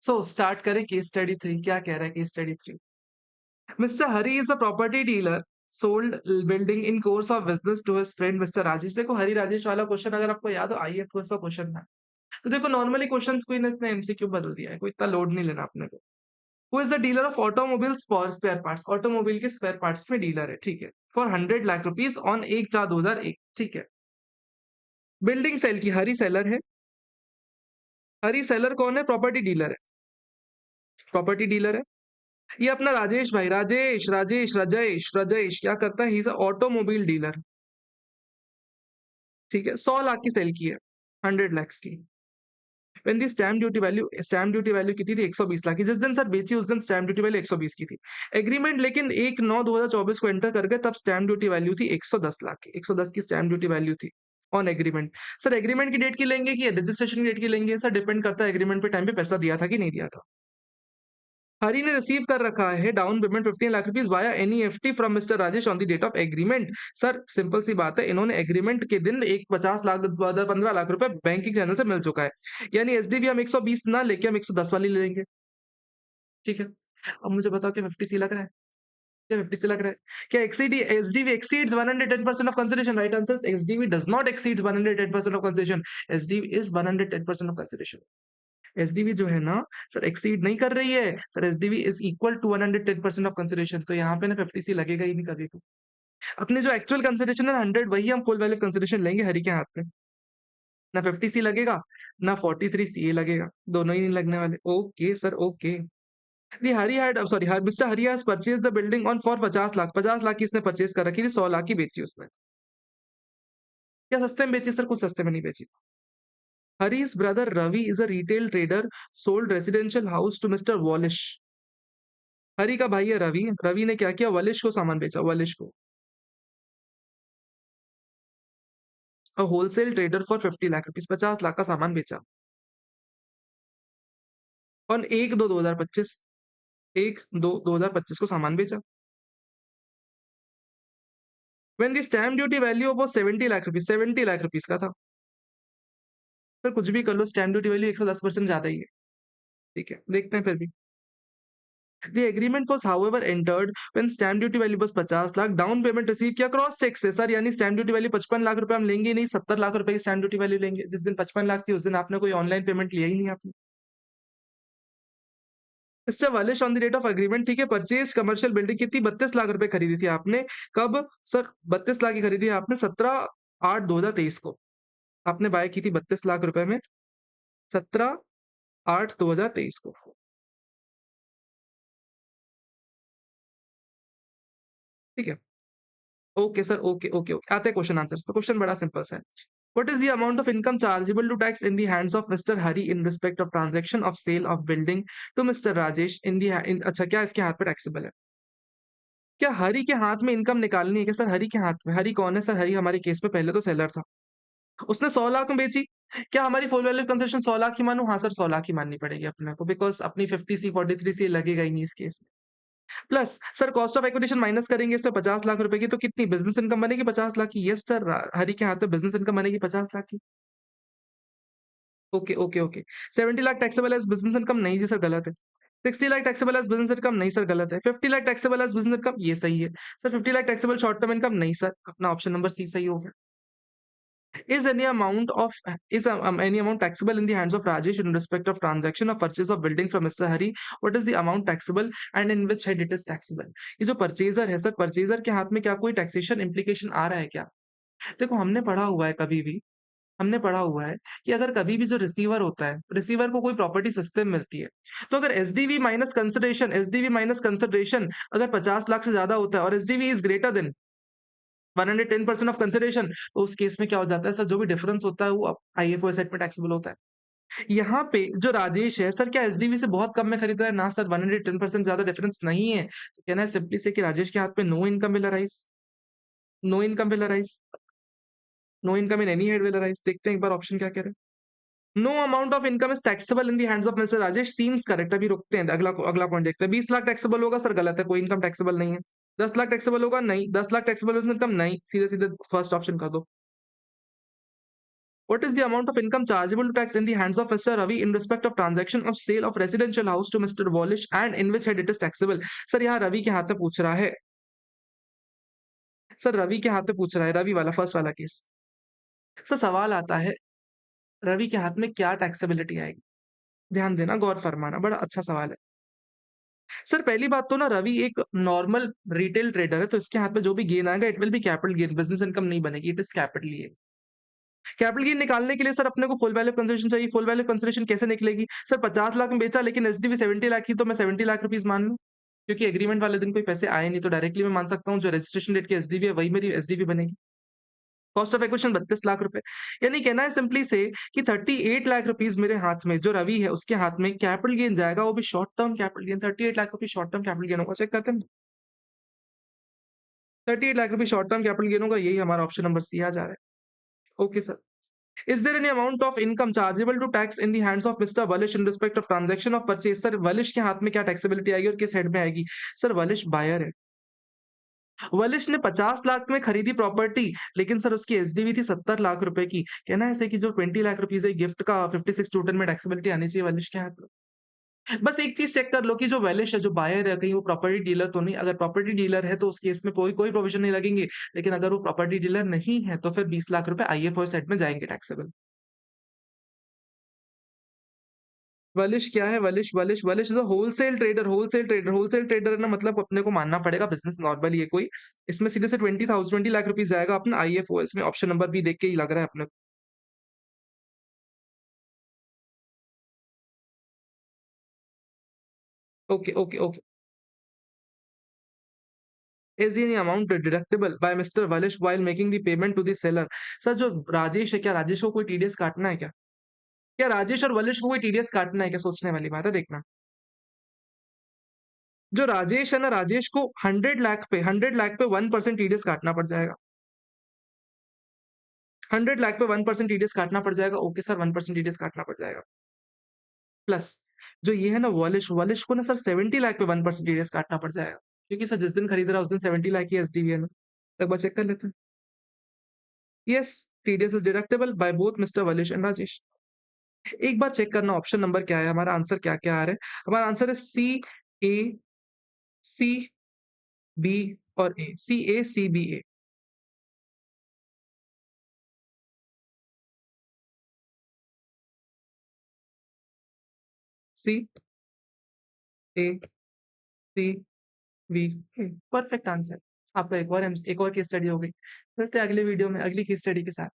सो start करें case study 3। क्या कह रहा है case study 3? Mister Hari is a property dealer sold building in course of business to his friend mister Rajesh. देखो हरी राजेश वाला क्वेश्चन अगर आपको याद हो आईएएस का क्वेश्चन था। तो देखो नॉर्मली क्वेश्चंस को इसने एमसीक्यू बदल दिया है, कोई इतना लोड नहीं लेना अपने को। Who is the dealer of automobiles for spare parts? Automobile के स्पेयर पार्ट्स में डीलर है, ठीक है। फॉर 100 लाख रुपीस ऑन 1/4/2001, ठीक है। बिल्डिंग सेल की, हरी सेलर है। हरी सेलर कौन है? प्रॉपर्टी डीलर है। प्रॉपर्टी डीलर है ये अपना राजेश भाई, राजेश राजेश राजेश राजेश क्या करता है? He is a automobile dealer, ठीक है। 100 लाख की सेल की है, 100 लाख की। When the stamp duty value कितनी थी? 120 लाख की। जिस दिन सर बेची उस दिन स्टैम्प ड्यूटी वैल्यू 120 की थी। एग्रीमेंट लेकिन 1/9/2024 को एंटर कर गए, तब स्टैम्प ड्यूटी वैल्यू थी 110 लाख की। 110 की स्टैम्प ड्यूटी वैल्यू थी ऑन एग्रीमेंट। सर एग्रीमेंट की डेट की लेंगे कि रजिस्ट्रेशन की डेट की लेंगे? सर डिपेंड करता है एग्रीमेंट पे टाइम पे पैसा दिया था कि नहीं दिया था। हरी ने रिसीव कर रखा है down payment 15 lakh rupees via NEFT from mister Rajesh on the date of agreement. Sir simple सी बात है, इन्होंने एग्रीमेंट के दिन एक 50 लाख 15 लाख रुपए बैंकिंग चैनल से मिल चुका है। यानी एसडीबी हम 120 ना लेके हम 110 वाली ले लेंगे, ठीक है। अब मुझे बताओ क्या 50 सी लग रहा है? क्या 50 सी लग रहा है? क्या exceed SDB exceeds 110% of consideration? Right answer, SDB does not exceed 110% of consideration. SDB is 110% of consideration. SDV जो है ना सर एक्सीड नहीं कर रही है sir, SDV is equal to 110% of consideration. तो यहाँ पे ना 50 सी लगेगा ही नहीं कभी को। अपनी जो एक्चुअल कंसिडरेशन है ना 100, वही हम फुल वैल्यू कंसिडरेशन लेंगे हरी के हाथ में। ना 50 सी लगेगा ना 43 सी लगेगा, दोनों ही नहीं लगने वाले। Okay sir, okay. The Hari had sorry her mister Hari has purchase the building on for 50 lakh. 50 lakh की इसने परचेज कर रखी थी, 100 लाख की बेची उसने। क्या सस्ते में बेची? सर कुछ सस्ते में नहीं बेची। हरी's brother Ravi is a retail trader, sold residential house to Mr. Wallish। हरी का भाई है रवि। रवि ने क्या किया? वलिश को सामान बेचा, वलिश को। Wholesale trader for 50 lakh rupees, 50 lakh का सामान बेचा और 1/2/2025, 1/2/2025 को सामान बेचा। When the stamp duty value of 70 lakh rupees, 70 lakh rupees का था। सर कुछ भी कर लो, स्टैम्प ड्यूटी वैल्यू 110% ज्यादा ही है, ठीक है। देखते हैं फिर भी। The agreement was however entered when stamp duty value was 50 lakh. Down payment receive किया क्रॉस चेक से। सर यानी स्टैम्प ड्यूटी वैल्यू 55 लाख रुपए हम लेंगे ही नहीं, 70 लाख रुपए की स्टैम्प ड्यूटी वैल्यू लेंगे। जिस दिन 55 लाख थी उस दिन आपने कोई ऑनलाइन पेमेंट लिया ही नहीं आपने। Mister Walish on the date of agreement, ठीक है, परचेज कमर्शियल बिल्डिंग कितनी? 32 लाख रुपए खरीदी थी आपने। कब? सर 32 लाख की खरीदी आपने 17/8/2023 को। आपने बाय की थी 32 लाख रुपए में 17/8/2023 को, ठीक है। Okay sir, okay okay okay. आते हैं क्वेश्चन आंसर्स पे। क्वेश्चन बड़ा सिंपल सा है। What is the amount of income chargeable to tax in the hands of Mr. Hari in respect of transaction of sale of building to Mr. Rajesh in the अच्छा क्या इसके हाथ पे taxable है? क्या हरी के हाथ में इनकम निकालनी है क्या? सर हरी के हाथ में, हरी कौन है सर? हरी हमारे केस में पहले तो सेलर था, उसने 100 लाख में बेची। क्या हमारी फुल वैल्यू कंसेशन 100 लाख की मानूं? हाँ सर 100 लाख की माननी पड़ेगी अपने को, बिकॉज अपनी 50 सी 43 सी लगेगा ही नहीं इस केस में। Plus sir cost of acquisition minus करेंगे इससे 50 लाख रुपए की, तो कितनी बिजनेस इनकम बनेगी? 50 लाख की। यस सर, हरी के हाथ में बिजनेस इनकम बनेगी 50 लाख की। Okay okay okay. 70 lakh taxable as business income? नहीं जी सर, गलत है। 60 lakh taxable as business income? नहीं सर, गलत है। 50 lakh taxable as business income? ये सही है sir. 50 lakh taxable short term income? नहीं सर, अपना ऑप्शन नंबर सी सही हो गया। Is any amount of any amount taxable in the hands of Rajesh in respect of transaction of purchase of building from Mr. Hari? What is the amount taxable and in which head it is taxable? ये जो purchaser है sir, purchaser के हाथ में क्या कोई taxation implication आ रहा है क्या? देखो हमने पढ़ा हुआ है, कभी भी हमने पढ़ा हुआ है कि अगर कभी भी जो रिसीवर होता है, रिसीवर को कोई प्रॉपर्टी सस्ते में मिलती है, तो अगर एसडीवी माइनस कंसिडरेशन अगर 50 लाख से ज्यादा होता है और SDV is greater than 110% of consideration, तो उस केस में क्या हो जाता है सर? जो भी डिफरेंस होता है वो आईएफओ एसेट में टैक्सेबल होता है। यहाँ पे जो राजेश है सर, क्या एसडीवी से बहुत कम में खरीद रहा है? ना सर, 110% ज्यादा डिफरेंस नहीं है। तो कहना है सिंपली से कि राजेश के हाथ में no income will arise, no income will arise, no income in any head will arise. देखते हैं एक बार ऑप्शन क्या कह रहे हैं। No amount of income is taxable in the hands of mister Rajesh seems correct. अभी रुकते हैं, अगला अगला पॉइंट देखते हैं। 20 लाख टैक्सेबल होगा? सर गलत है, कोई इनकम टैक्सेबल नहीं है। 10 लाख टैक्सेबल होगा? नहीं। 10 लाख टैक्सेबल इनकम? नहीं। सीधे सीधे फर्स्ट ऑप्शन कर दो। What is the amount of income chargeable to tax in the hands of Mr. Ravi in respect of transaction of sale of residential house to Mr. Wallish and in which head it is taxable? Sir यहाँ रवि के हाथ में पूछ रहा है, sir Ravi के हाथ में पूछ रहा है, रवि वाला फर्स्ट वाला केस। सर सवाल आता है रवि के हाथ में क्या टैक्सेबिलिटी आएगी? ध्यान देना, गौर फरमाना, बड़ा अच्छा सवाल है। सर पहली बात तो ना रवि एक नॉर्मल रिटेल ट्रेडर है, तो इसके हाथ में जो भी गेन आएगा it will be capital gain, business income नहीं बनेगी, it is capital gain. Capital gain निकालने के लिए सर अपने को फुल वैल्यू कंसिडरेशन चाहिए। फुल वैल्यू कंसिडरेशन कैसे निकलेगी? सर 50 लाख में बेचा लेकिन एसडीवी 70 लाख ही, तो मैं 70 लाख रुपीज मान लूं, क्योंकि एग्रीमेंट वाले दिन कोई पैसे आए नहीं, तो डायरेक्टली मैं मान सकता हूँ जो रजिस्ट्रेशन डेट की एसडीवी है वही मेरी एसडीवी बनेगी। कॉस्ट ऑफ एक्विजिशन 32 लाख रुपए, यानी कहना है सिंपली से कि 38 लाख रुपीज मेरे हाथ में, जो रवि है उसके हाथ में कैपिटल गेन जाएगा, वो भी short term capital gain. 38 lakh rupees short term capital gain होगा, चेक करते हैं। 38 lakh rupees short term capital gain होगा, यही हमारा ऑप्शन नंबर सी आ जा रहा है। Okay sir. Is there any amount of income chargeable to tax in the hands of Mr. Walish in respect of transaction of purchase? Sir Walish के हाथ में क्या टैक्सेबिलिटी आएगी और किस हेड में आएगी? सर वलिश बायर है। वलिश ने 50 लाख में खरीदी प्रॉपर्टी, लेकिन सर उसकी एसडीवी थी 70 लाख रुपए की। कहना है ऐसे कि जो 20 लाख रुपीज है गिफ्ट का 56 टोटल में टैक्सेबिलिटी आनी चाहिए वलिश के हाथ में। बस एक चीज चेक कर लो कि जो वलिश है, जो बायर है, कहीं वो प्रॉपर्टी डीलर तो नहीं। अगर प्रॉपर्टी डीलर है तो उस केस में कोई कोई प्रोविजन नहीं लगेंगे, लेकिन अगर वो प्रॉपर्टी डीलर नहीं है तो फिर 20 लाख रुपए आईएफओ सेट में जाएंगे टैक्सेबल। वलिश क्या है? Walish Walish Walish is a wholesale trader. Wholesale trader, wholesale trader है ना, मतलब अपने को मानना पड़ेगा बिजनेस नॉर्मल ये कोई। इसमें सीधे से 20 लाख रुपीज जाएगा अपना आईएफओ। इसमें ऑप्शन नंबर भी देख के ही लग रहा है अपने को। Okay okay okay. Is any amount deductible by mister Walish while making the payment to the seller? Sir जो राजेश है, क्या राजेश को कोई टीडीएस काटना है क्या? क्या राजेश और वलिश को कोई टीडीएस काटना है क्या? सोचने वाली बात है, देखना। जो राजेश है ना, राजेश को 100 लाख पे 1% टीडीएस काटना पड़ जाएगा। 100 लाख पे 1% टीडीएस काटना पड़ जाएगा। ओके सर, 1% टीडीएस काटना पड़ जाएगा। प्लस जो ये है ना वॉलिश, वॉलिश को ना सर 70 लाख पे 1% टीडीएस काटना पड़ जाएगा, क्योंकि सर जिस दिन खरीद रहा है उस दिन 70 लाख की एसडीवी है ना। एक बार चेक कर लेते हैं। Yes, TDS is deductible by both mister Walish and Rajesh. एक बार चेक करना ऑप्शन नंबर क्या है, हमारा आंसर क्या क्या आ रहा है। हमारा आंसर है सी, ए, सी, बी और A. C A C B A. C, A, C, B, A. Perfect answer. आपका एक और केस स्टडी हो गई। मिलते हैं अगले वीडियो में अगली केस स्टडी के साथ।